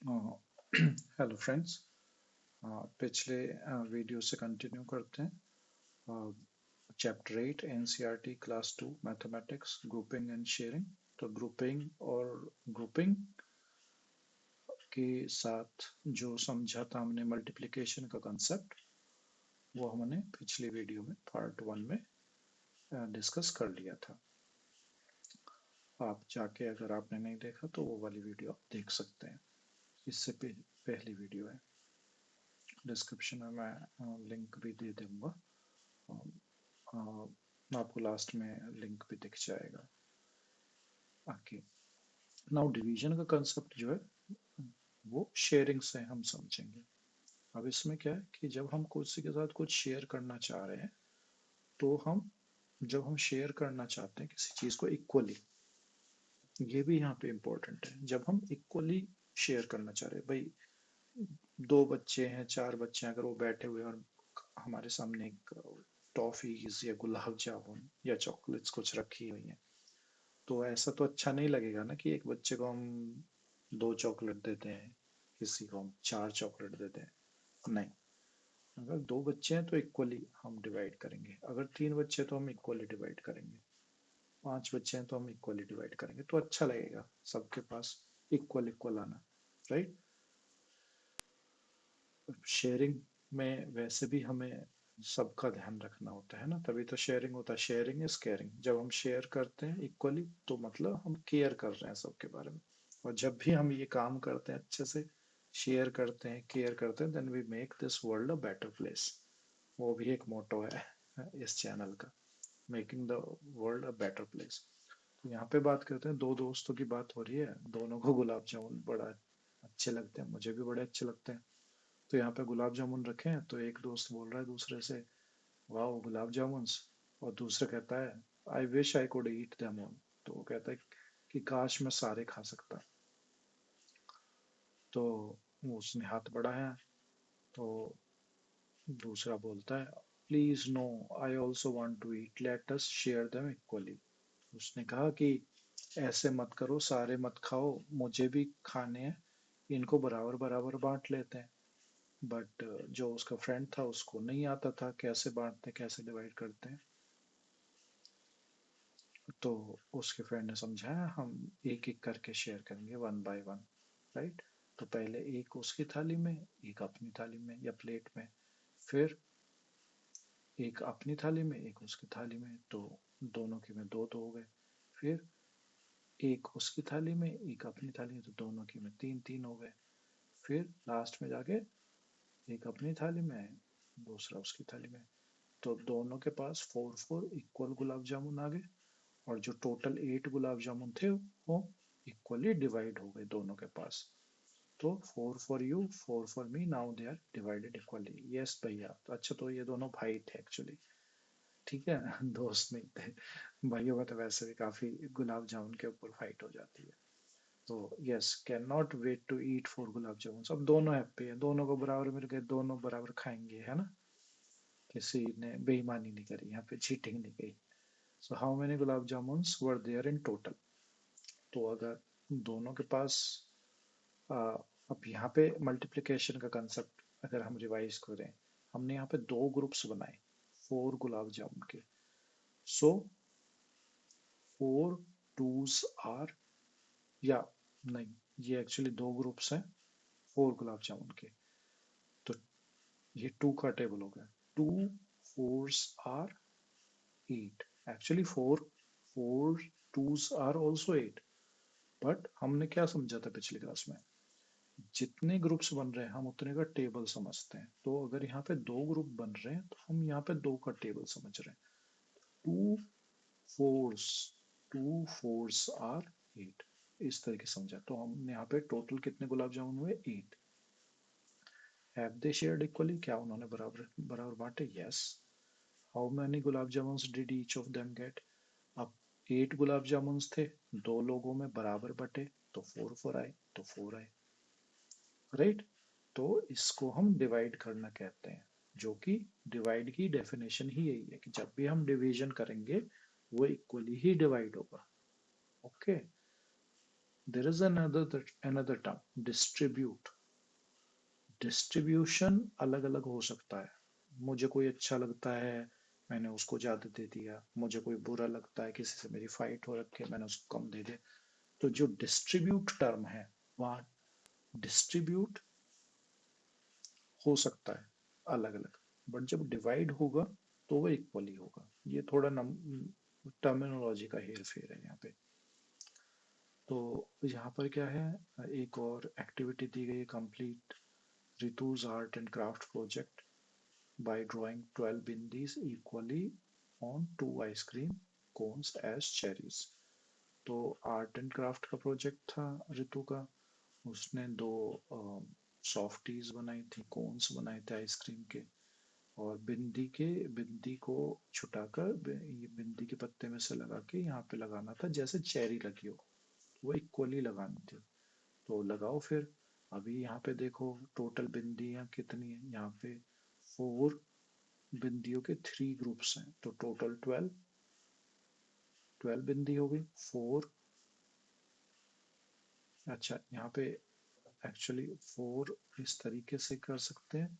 Hello friends. पिछले video से continue करते हैं। Chapter 8 NCERT class 2 mathematics grouping and sharing. तो ग्रुपिंग और ग्रुपिंग के साथ जो समझा था हमने मल्टीप्लिकेशन का कंसेप्ट, वो हमने पिछली वीडियो में पार्ट 1 में डिस्कस कर लिया था। आप जाके अगर आपने नहीं देखा तो वो वाली वीडियो आप देख सकते हैं। इससे पहली वीडियो है। डिस्क्रिप्शन में मैं लिंक भी दे दूंगा। आपको लास्ट में लिंक भी दिख जाएगा। ओके, नाउ डिवीजन का कंसेप्ट जो है वो शेयरिंग से हम समझेंगे। अब इसमें क्या है कि जब हम किसी के साथ कुछ शेयर करना चाह रहे हैं, तो जब हम शेयर करना चाहते हैं किसी चीज को इक्वली, ये भी यहाँ पे इम्पोर्टेंट है। जब हम इक्वली शेयर करना चाह रहे हैं, भाई दो बच्चे हैं, चार बच्चे हैं, अगर वो बैठे हुए हैं और हमारे सामने एक टॉफीज या गुलाब जामुन या चॉकलेट्स कुछ रखी हुई है, तो ऐसा तो अच्छा नहीं लगेगा ना कि एक बच्चे को हम दो चॉकलेट देते हैं, किसी को हम चार चॉकलेट देते हैं। नहीं, अगर दो बच्चे हैं तो इक्वली हम डिवाइड करेंगे, अगर तीन बच्चे तो हम इक्वली डिवाइड करेंगे, पांच बच्चे हैं तो हम इक्वली डिवाइड करेंगे, तो अच्छा लगेगा सबके पास इक्वल इक्वल आना। राइट। शेयरिंग में वैसे भी हमें सबका ध्यान रखना होता है ना, तभी तो शेयरिंग होता है। Sharing is caring. जब हम शेयर करते हैं इक्वली, तो मतलब हम केयर कर रहे हैं सबके बारे में। और जब भी हम ये काम करते हैं अच्छे से, शेयर करते हैं, केयर करते हैं, then we make this world a better place. वो भी एक मोटो है इस चैनल का, making the world a better place. तो यहाँ पे बात करते हैं, दो दोस्तों की बात हो रही है, दोनों को गुलाब जामुन बड़ा अच्छे लगते हैं, मुझे भी बड़े अच्छे लगते हैं। तो यहाँ पे गुलाब जामुन रखे हैं, तो एक दोस्त बोल रहा है दूसरे से, वाह गुलाब जामुन। और दूसरा कहता है, I wish I could eat them all. तो वो कहता है कि काश मैं सारे खा सकता। तो उसने हाथ बढ़ाया, तो दूसरा बोलता है, please no, I also want to eat, let us share them equally. उसने कहा कि ऐसे मत करो, सारे मत खाओ, मुझे भी खाने हैं, इनको बराबर बराबर बांट लेते हैं। बट जो उसका फ्रेंड था उसको नहीं आता था कैसे बांटते, कैसे डिवाइड करते हैं। तो उसके फ्रेंड ने समझाया, हम एक एक करके शेयर करेंगे, वन बाय वन। राइट। तो पहले एक उसकी थाली में, एक अपनी थाली में या प्लेट में, फिर एक अपनी थाली में, एक उसकी थाली में, तो दोनों की में दो दो हो गए। फिर एक उसकी थाली में, एक अपनी थाली में, तो दोनों की में तीन तीन हो गए। फिर लास्ट में जाके एक अपनी थाली में, दूसरा उसकी थाली में, तो दोनों के पास four four equal gulab jamun आ गए। और जो टोटल 8 गुलाब जामुन थे, वो इक्वली डिवाइड हो गए दोनों के पास। तो four for you, four for me, now they are divided equally. Yes भैया। तो अच्छा, तो ये दोनों भाई थे एक्चुअली। ठीक है दोस्त नहीं थे। भाइयों का तो वैसे भी काफी गुलाब जामुन के ऊपर फाइट हो जाती है। तो yes, can not wait to eat four gulab jamun. अब दोनों हैप्पी है, दोनों को बराबर मिल गए, दोनों बराबर खाएंगे, है ना। किसी ने बेईमानी नहीं करी, यहाँ पे चीटिंग नहीं गई। So how many gulab jamuns were there in total. तो अगर दोनों के पास आ, अब यहाँ पे मल्टीप्लिकेशन का कंसेप्ट अगर हम रिवाइज करें, हमने यहाँ पे दो ग्रुप्स बनाए फोर गुलाब जामुन के। सो फोर टूज आर, या नहीं, ये एक्चुअली दो ग्रुप्स हैं फोर गुलाब जामुन के। तो ये टू का टेबल हो गया। Two fours are eight. Actually four four twos are also eight. But हमने क्या समझा था पिछली क्लास में, जितने ग्रुप्स बन रहे हैं हम उतने का टेबल समझते हैं। तो अगर यहाँ पे दो ग्रुप बन रहे हैं, तो हम यहाँ पे दो का टेबल समझ रहे हैं। Two fours, two fours are eight, इस तरीके से समझा। तो हमने यहाँ पे टोटल कितने गुलाब जामुन हुए, eight. Have they shared equally, क्या उन्होंने बराबर बराबर बांटे, yes. How many gulab jamun did each of them get. अब 8 गुलाब जामुन थे, दो लोगों में बराबर बटे, तो फोर फोर आए, तो फोर आए। राइट। तो इसको हम डिवाइड करना कहते हैं, जो कि डिवाइड की डेफिनेशन ही यही है कि जब भी हम डिवीजन करेंगे वो इक्वली ही डिवाइड होगा। Okay. There is another term, distribute. Distribution अलग अलग हो सकता है। मुझे कोई अच्छा लगता है, मैंने उसको ज्यादा दे दिया। मुझे कोई बुरा लगता है, किसी से मेरी फाइट हो रखी है, मैंने उसको कम दे दिया। तो जो डिस्ट्रीब्यूट टर्म है, वहाँ डिस्ट्रीब्यूट हो सकता है अलग अलग, बट जब डिवाइड होगा तो वो इक्वली होगा। ये थोड़ा टर्मिनोलॉजी का हेर फेर है यहाँ पे। तो यहाँ पर क्या है, एक और एक्टिविटी दी गई है, complete Ritu's art and craft project by drawing 12 bindis equally on two ice cream cones as cherries। तो आर्ट एंड क्राफ्ट का प्रोजेक्ट था ऋतु का। उसने दो सॉफ्टीज बनाई थी, कोन्स बनाए थे आइसक्रीम के, और बिंदी को छुटाकर ये बिंदी के पत्ते में से लगा के यहाँ पे लगाना था जैसे चेरी लगी हो, वो इक्वली लगानी थी। तो लगाओ फिर। अभी यहाँ पे देखो टोटल बिंदियां कितनी है यहाँ पे, 4 बिंदियों के 3 ग्रुप्स हैं, तो टोटल 12 बिंदी हो गई। 4, अच्छा यहाँ पे एक्चुअली 4 इस तरीके से कर सकते हैं,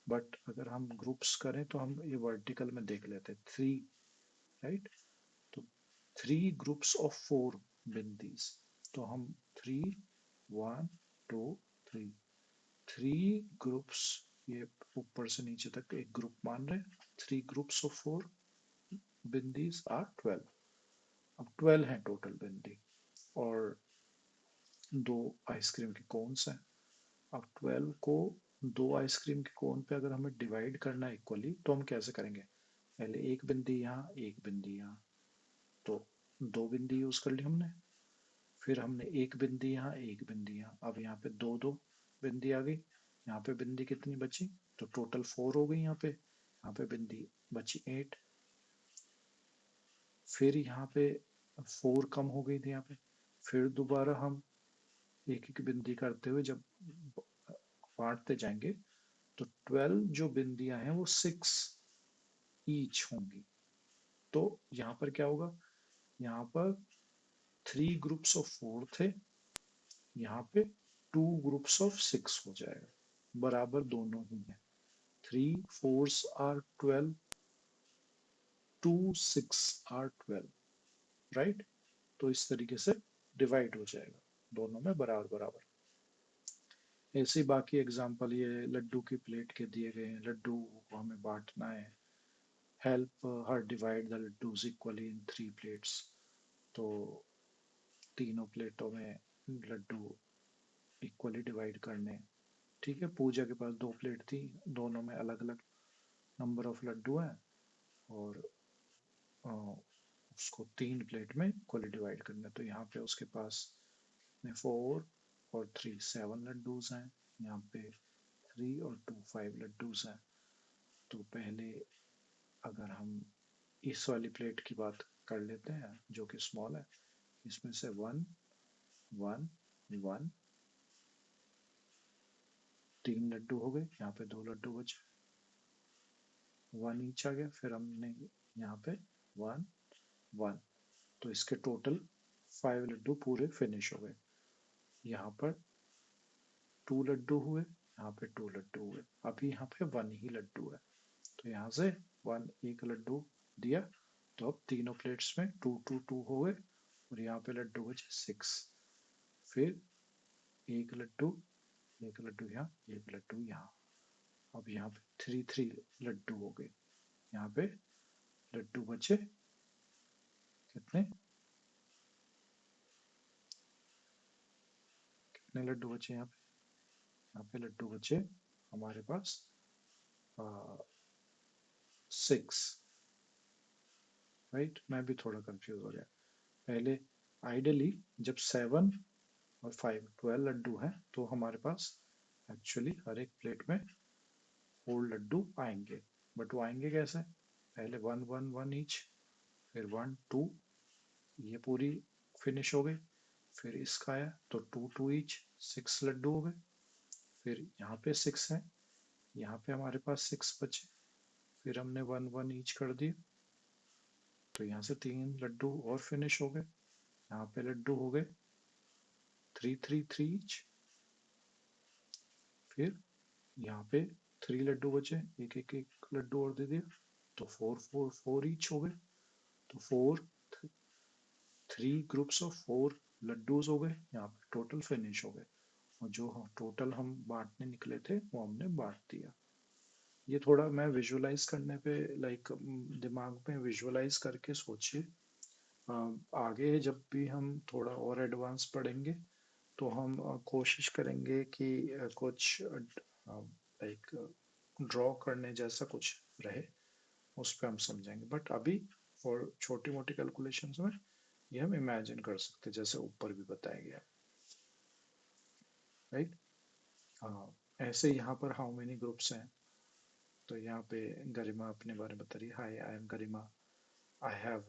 बट अगर हम ग्रुप्स करें तो हम ये वर्टिकल में देख लेते हैं 3, राइट। तो 3 ग्रुप्स ऑफ 4 बिंदीज, तो हम 3, 1, 2, 3, 3 ग्रुप्स, ये ऊपर से नीचे तक एक ग्रुप मान रहे हैं। 3 ग्रुप्स ऑफ 4 बिंदीज आर 12। अब 12 है टोटल बिंदी, और दो आइसक्रीम के कोन्स हैं। अब 12 को दो आइसक्रीम के कोन पे अगर हमें डिवाइड करना है इक्वली, तो हम कैसे करेंगे? पहले एक बिंदी यहाँ, एक बिंदी यहाँ, तो 2 बिंदी यूज कर ली हमने। फिर हमने एक बिंदी यहाँ, एक बिंदी यहाँ, अब यहाँ पे दो दो बिंदी आ गई। यहाँ पे बिंदी कितनी बची? तो टोटल 4 हो गई यहाँ पे। यहाँ पे बिंदी बची 8। फिर यहाँ पे 4 कम हो गई थी यहाँ पे। फिर दोबारा हम एक एक बिंदी करते हुए जब बांटते जाएंगे, तो 12 जो बिंदियां हैं वो 6 ईच होंगी। तो यहाँ पर क्या होगा, यहाँ पर 3 ग्रुप्स ऑफ 4 थे, यहाँ पे 2 ग्रुप्स ऑफ 6 हो जाएगा, बराबर दोनों ही है। 3 4s आर 12, 2 6 आर 12, राइट। तो इस तरीके से डिवाइड हो जाएगा, दोनों में बराबर बराबर। ऐसे ही बाकी एग्जांपल, ये लड्डू की प्लेट के दिए गए हैं, लड्डू को हमें बांटना है। Help her divide the laddoos equally in 3 plates. तो तीनों प्लेटों में लड्डू इक्वली डिवाइड करने। ठीक है, पूजा के पास 2 प्लेट थी, दोनों में अलग अलग नंबर ऑफ लड्डू हैं, और अ, उसको 3 प्लेट में इक्वली डिवाइड करना है। तो यहाँ पे उसके पास 4 और 3 7 लड्डूज हैं, यहाँ पे 3 और 2 5 लड्डूज हैं। तो पहले अगर हम इस वाली प्लेट की बात कर लेते हैं जो कि स्मॉल है, इसमें से 1 1 1, 3 लड्डू हो गए, यहाँ पे 2 लड्डू बचे, 1 ईच आ गया। फिर हमने यहाँ पे 1 1, तो इसके टोटल 5 लड्डू पूरे फिनिश हो गए। यहाँ पर 2 लड्डू हुए, यहाँ पे 2 लड्डू हुए, अभी यहाँ पे 1 ही लड्डू है। तो यहाँ से 1 एक लड्डू दिया, तो अब तीनों प्लेट्स में 2 2 2 हो गए, और यहाँ पे लड्डू बचे 6। फिर एक लड्डू, एक लड्डू यहाँ, एक लड्डू यहाँ। अब यहाँ पे 3 3 लड्डू हो गए। यहाँ पे लड्डू बचे कितने, कितने लड्डू बचे यहाँ पे? यहाँ पे लड्डू बचे हमारे पास 6, राइट। मैं भी थोड़ा कंफ्यूज हो गया पहले। आइडियली जब 7 और 5 12 लड्डू हैं, तो हमारे पास एक्चुअली हर एक प्लेट में 4 लड्डू आएंगे। बट वो आएंगे कैसे? पहले 1 1 1 ईच, फिर 1 2, ये पूरी फिनिश हो गई। फिर इसका आया तो 2 2 ईच, 6 लड्डू हो गए। फिर यहाँ पे 6 है, यहाँ पे हमारे पास 6 बचे। फिर हमने 1 1 ईच कर दिए, तो यहाँ से 3 लड्डू और फिनिश हो गए। यहाँ पे लड्डू हो गए 3 3 3 ईच। फिर यहाँ पे 3 लड्डू बचे, एक एक एक लड्डू और दे दिया, तो 4 4 4 ईच हो गए। तो 3 ग्रुप्स ऑफ 4 लड्डूज हो गए, यहाँ पे टोटल फिनिश हो गए। और जो हम टोटल हम बांटने निकले थे वो हमने बांट दिया। ये थोड़ा मैं विजुअलाइज करने पे लाइक दिमाग में विजुअलाइज करके सोचिए। आगे जब भी हम थोड़ा और एडवांस पढ़ेंगे तो हम कोशिश करेंगे कि कुछ लाइक ड्रॉ करने जैसा कुछ रहे, उस पर हम समझेंगे। बट अभी फॉर छोटी मोटी कैलकुलेशंस में ये हम इमेजिन कर सकते हैं, जैसे ऊपर भी बताया गया, राइट। हाँ, ऐसे यहाँ पर हाउ मेनी ग्रुप्स हैं, तो यहाँ पे गरिमा अपने बारे में बता रही है, hi I am Garima, I have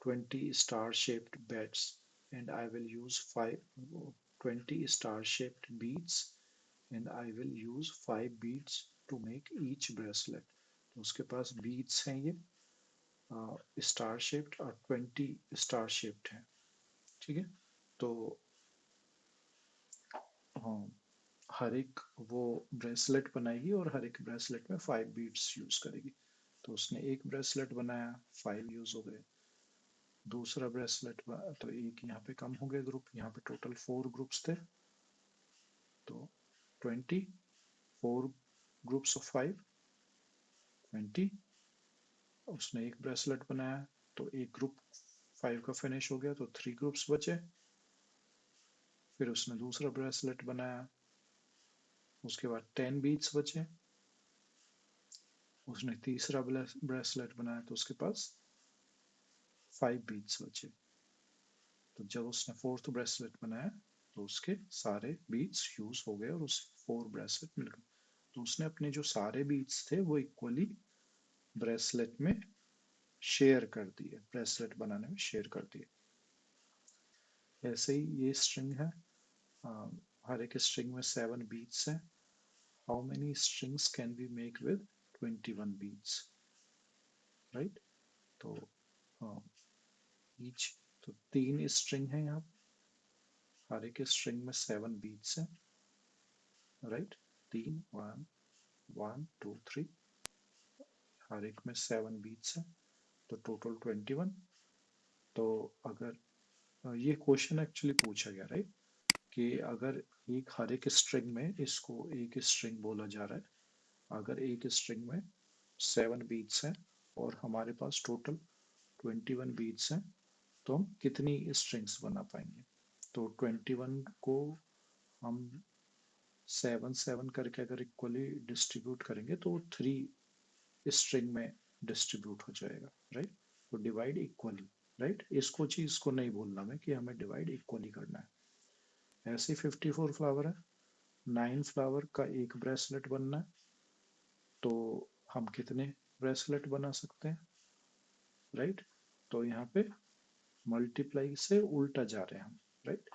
20 star shaped beds and I will use 20 star shaped beads and I will use 5 beads to make each bracelet। तो उसके पास beads हैं ये स्टार शेप्ड और 20 स्टार शेप्ड हैं, ठीक है। तो हाँ, हर एक वो ब्रेसलेट बनाएगी और हर एक ब्रेसलेट में 5 बीड्स यूज करेगी। तो उसने एक ब्रेसलेट बनाया, 5 यूज हो गए। दूसरा ब्रेसलेट तो एक यहाँ पे कम हो गए ग्रुप, यहाँ पे टोटल 4 ग्रुप्स थे, तो 20 4 ग्रुप्स ऑफ 5 20। उसने एक ब्रेसलेट बनाया तो एक ग्रुप 5 का फिनिश हो गया, तो 3 ग्रुप्स बचे। फिर उसने दूसरा ब्रेसलेट बनाया, उसके बाद 10 बीट्स बचे। उसने तीसरा ब्रेसलेट बनाया तो उसके पास 5 बीट्स बचे। तो जब उसने फोर्थ ब्रेसलेट बनाया तो उसके सारे बीट्स यूज हो गए और उसे 4 ब्रेसलेट मिल गए। तो उसने अपने जो सारे बीट्स थे वो इक्वली ब्रेसलेट में शेयर कर दिए, ब्रेसलेट बनाने में शेयर कर दिए। ऐसे ही ये स्ट्रिंग है, हर एक स्ट्रिंग में 7 बीट्स हैं। How many strings can be make with 21 beats, right. तो ईच, तो 3 स्ट्रिंग है यहाँ, हर एक स्ट्रिंग में 7 बीट्स हैं, राइट। 3 1 1 2 3, हर एक में 7 बीट्स हैं, तो टोटल 21। तो अगर ये क्वेश्चन एक्चुअली पूछा गया, राइट, कि अगर एक हर एक स्ट्रिंग में, इसको एक स्ट्रिंग बोला जा रहा है, अगर एक स्ट्रिंग में 7 बीट्स हैं और हमारे पास टोटल 21 बीट्स हैं, तो हम कितनी स्ट्रिंग्स बना पाएंगे। तो 21 को हम 7 7 करके अगर इक्वली डिस्ट्रीब्यूट करेंगे तो 3 स्ट्रिंग में डिस्ट्रीब्यूट हो जाएगा, राइट। तो डिवाइड इक्वली, राइट, इसको चीज को नहीं भूलना में कि हमें डिवाइड इक्वली करना है। ऐसे 54 फ्लावर है, 9 फ्लावर का एक ब्रेसलेट बनना है, तो हम कितने ब्रेसलेट बना सकते हैं, राइट। तो यहाँ पे मल्टीप्लाई से उल्टा जा रहे हैं हम, राइट।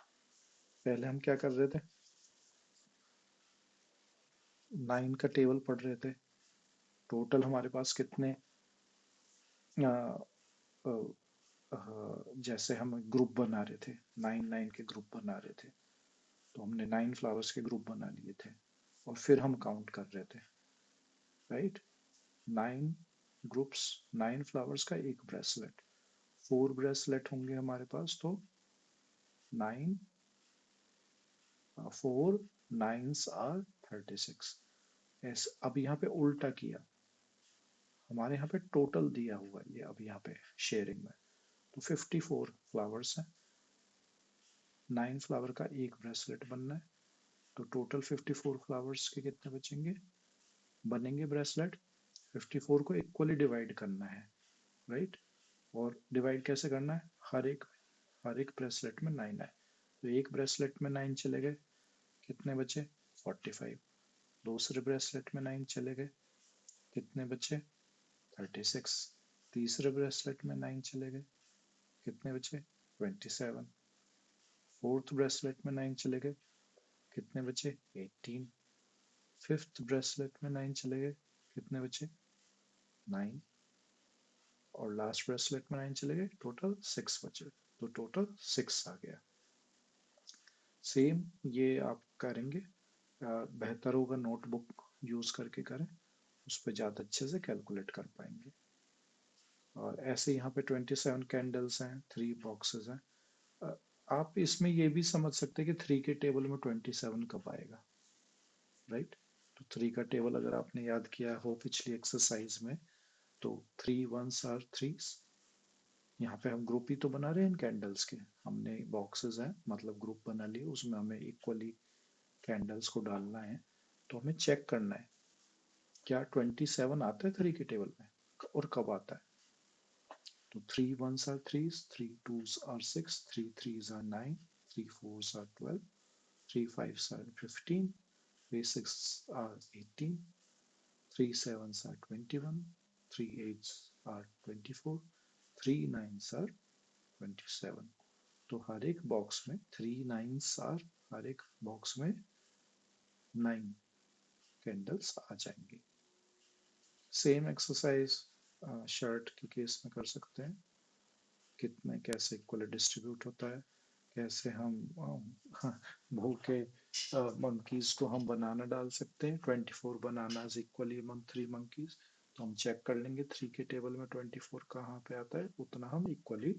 पहले हम क्या कर रहे थे, 9 का टेबल पढ़ रहे थे, टोटल हमारे पास कितने जैसे हम ग्रुप बना रहे थे, 9 9 के ग्रुप बना रहे थे, तो हमने 9 फ्लावर्स के ग्रुप बना लिए थे और फिर हम काउंट कर रहे थे, राइट। 9 ग्रुप्स, 9 फ्लावर्स का एक ब्रेसलेट, 4 ब्रेसलेट होंगे हमारे पास, तो 9 4 9s आर 36। ऐसे अब यहाँ पे उल्टा किया, हमारे यहाँ पे टोटल दिया हुआ है ये, अब यहाँ पे शेयरिंग में तो 54 फ्लावर्स हैं, 9 फ्लावर का एक ब्रेसलेट बनना है, तो टोटल 54 फ्लावर्स के कितने बचेंगे, बनेंगे ब्रेसलेट। 54 को इक्वली डिवाइड करना है, राइट। और डिवाइड कैसे करना है, हर एक ब्रेसलेट में 9 है, तो एक ब्रेसलेट में 9 चले गए, कितने बचे 45। दूसरे ब्रेसलेट में 9 चले गए, कितने बचे 36। तीसरे ब्रेसलेट में 9 चले गए, कितने बचे 27। फोर्थ ब्रेसलेट में 9 चले गए, कितने बचे 18। फिफ्थ ब्रेसलेट में 9 चले गए, कितने बचे 9। और लास्ट ब्रेसलेट में 9 चले गए, टोटल 6 बचे, तो टोटल 6 आ गया। सेम ये आप करेंगे, बेहतर होगा नोटबुक यूज करके करें, उस पर ज़्यादा अच्छे से कैलकुलेट कर पाएंगे। और ऐसे यहाँ पे 27 कैंडल्स हैं, 3 बॉक्सेस हैं। अ, आप इसमें ये भी समझ सकते हैं कि 3 के टेबल में 27 कब आएगा, राइट। तो 3 का टेबल अगर आपने याद किया हो पिछली एक्सरसाइज में, तो 3 वंस आर थ्रीज। यहाँ पे हम ग्रुप ही तो बना रहे हैं इन कैंडल्स के, हमने बॉक्सेस हैं मतलब ग्रुप बना लिए, उसमें हमें इक्वली कैंडल्स को डालना है। तो हमें चेक करना है क्या 27 आता है 3 के टेबल में और कब आता है। तो 3 ones are threes, 3 twos are six, 3 threes are nine, 3 fours are 12, 3 fives are 15, 3 sixes are 18, 3 sevens are 21, 3 eights are 24, 3 nines are 27। तो हर एक बॉक्स में 3 nines are, हर एक बॉक्स में 9 कैंडल्स आ जाएंगी। सेम एक्सरसाइज शर्ट के केस में कर सकते हैं, कितने कैसे इक्वली डिस्ट्रीब्यूट होता है, कैसे हम भूखे मंकीज को हम बनाना डाल सकते हैं, 24 बनानाज इक्वली अमंग 3 मंकीज। तो हम चेक कर लेंगे 3 के टेबल में 24 कहाँ पे आता है, उतना हम इक्वली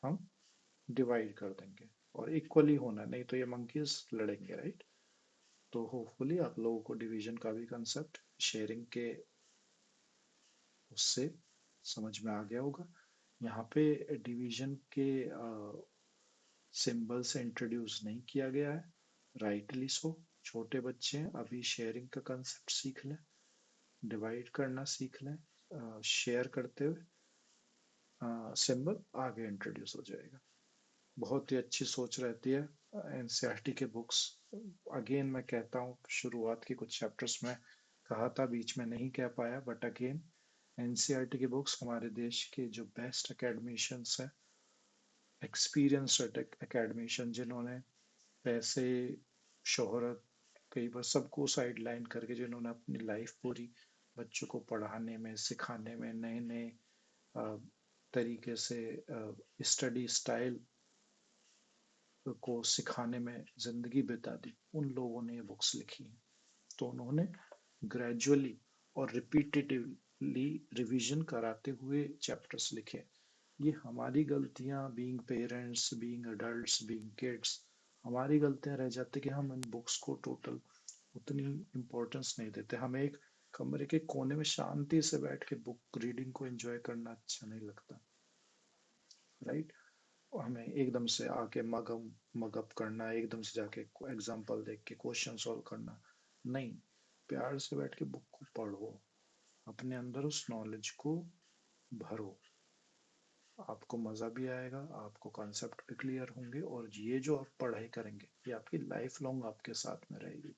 हम डिवाइड कर देंगे। और इक्वली होना, नहीं तो ये मंकीज लड़ेंगे, राइट। तो होपफुली आप लोगों को डिवीजन का भी कंसेप्ट शेयरिंग के उससे समझ में आ गया होगा। यहाँ पे डिवीजन के सिंबल से इंट्रोड्यूस नहीं किया गया है, राइटली सो। छोटे बच्चे हैं, अभी शेयरिंग का कंसेप्ट सीख लें, डिवाइड करना सीख लें, शेयर करते हुए सिंबल आगे इंट्रोड्यूस हो जाएगा। बहुत ही अच्छी सोच रहती है एनसीईआरटी के बुक्स। अगेन मैं कहता हूँ, शुरुआत के कुछ चैप्टर्स में कहा था, बीच में नहीं कह पाया, बट अगेन एनसीईआरटी के बुक्स हमारे देश के जो बेस्ट एकेडमिशियंस हैं, एक्सपीरियंस्ड एकेडमिशियन, जिन्होंने पैसे, शोहरत, कई बार सबको साइड लाइन करके, जिन्होंने अपनी लाइफ पूरी बच्चों को पढ़ाने में, सिखाने में, नए नए तरीके से स्टडी स्टाइल को सिखाने में जिंदगी बिता दी, उन लोगों ने ये बुक्स लिखी हैं। तो उन्होंने ग्रेजुअली और रिपीटेटिवली रिवीजन कराते हुए चैप्टर्स लिखे। ये हमारी गलतियां, being parents, being adults, being kids, हमारी गलतियां रह जाती कि हम इन बुक्स को टोटल उतनी इम्पोर्टेंस नहीं देते। हमें एक कमरे के कोने में शांति से बैठ के बुक रीडिंग को एंजॉय करना अच्छा नहीं लगता, राइट। हमें एकदम से आके मगअप करना, एकदम से जाके एग्जाम्पल देख के क्वेश्चन सॉल्व करना, नहीं। प्यार से बैठ के बुक को पढ़ो, अपने अंदर उस नॉलेज को भरो, आपको मजा भी आएगा, आपको कॉन्सेप्ट भी क्लियर होंगे, और ये जो आप पढ़ाई करेंगे ये आपकी लाइफ लॉन्ग आपके साथ में रहेगी।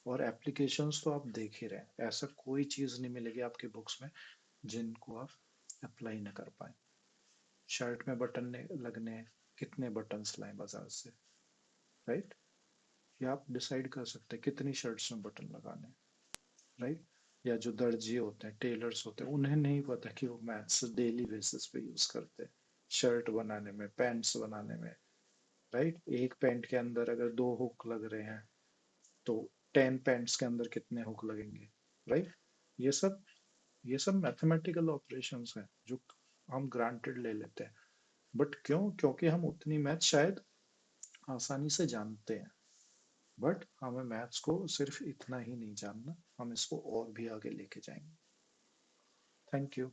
और एप्लीकेशंस तो आप देख ही रहे हैं, ऐसा कोई चीज नहीं मिलेगी आपके बुक्स में जिनको आप अप्लाई न कर पाए। शर्ट में बटन लगने हैं, कितने बटन्स लाएं बाजार से, राइट। या आप डिसाइड कर सकते हैं कितनी शर्ट्स में बटन लगाने हैं, राइट। या जो दर्जी होते हैं, टेलर्स होते हैं, उन्हें नहीं पता कि वो मैथ्स डेली बेसिस पे यूज करते हैं शर्ट बनाने में, पैंट्स बनाने में, राइट। एक पैंट के अंदर अगर 2 हुक लग रहे हैं, तो 10 पैंट्स के अंदर कितने हुक लगेंगे, राइट। ये सब ये सब मैथमेटिकल ऑपरेशंस हैं जो हम ग्रांटेड ले लेते हैं। बट क्यों? क्योंकि हम उतनी मैथ शायद आसानी से जानते हैं, बट हमें मैथ्स को सिर्फ इतना ही नहीं जानना, हम इसको और भी आगे लेके जाएंगे। Thank you.